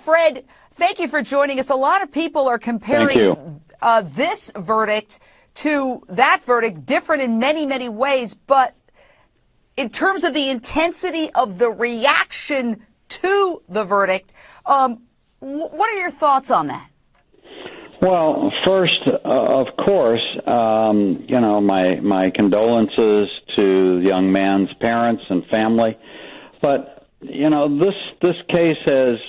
Fred, thank you for joining us. A lot of people are comparing this verdict to that verdict, different in many, many ways. But in terms of the intensity of the reaction to the verdict, what are your thoughts on that? Well, first, of course, my condolences to the young man's parents and family. But, this case has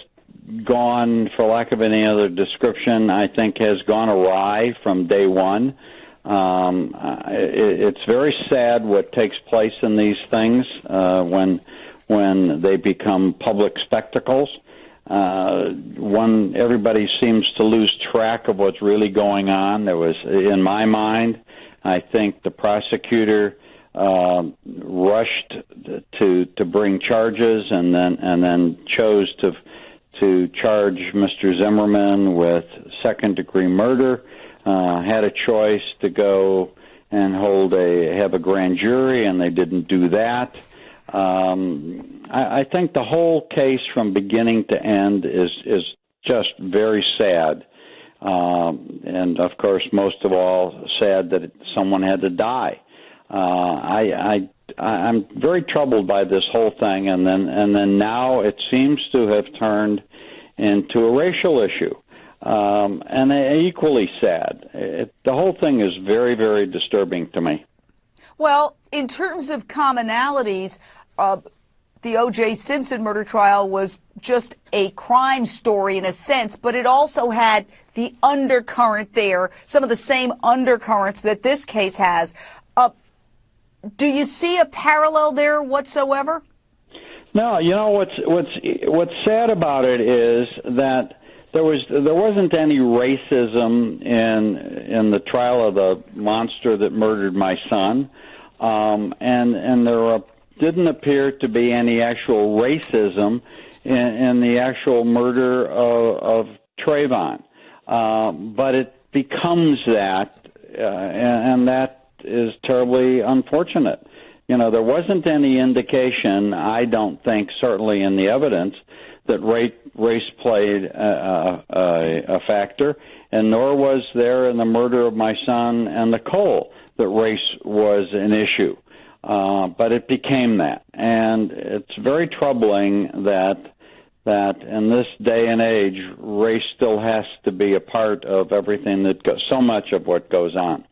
gone, for lack of any other description, I think has gone awry from day one. It's very sad what takes place in these things when they become public spectacles. Everybody seems to lose track of what's really going on. There was, in my mind, I think the prosecutor rushed to bring charges and then chose to charge Mr. Zimmerman with second-degree murder. Had a choice to go and have a grand jury, and they didn't do that. I think the whole case from beginning to end is just very sad. And, of course, most of all, sad that someone had to die. I'm very troubled by this whole thing, and then now it seems to have turned into a racial issue. And equally sad. The whole thing is very, very disturbing to me. Well, in terms of commonalities, the O.J. Simpson murder trial was just a crime story in a sense, but it also had the undercurrent there, some of the same undercurrents that this case has. Do you see a parallel there whatsoever? No, what's sad about it is that there wasn't any racism in the trial of the monster that murdered my son, and there didn't appear to be any actual racism in the actual murder of Trayvon. But it becomes that, and that is terribly unfortunate. There wasn't any indication, I don't think, certainly in the evidence, that race played a factor, and nor was there in the murder of my son and Nicole that race was an issue. But it became that, and it's very troubling that in this day and age, race still has to be a part of everything so much of what goes on.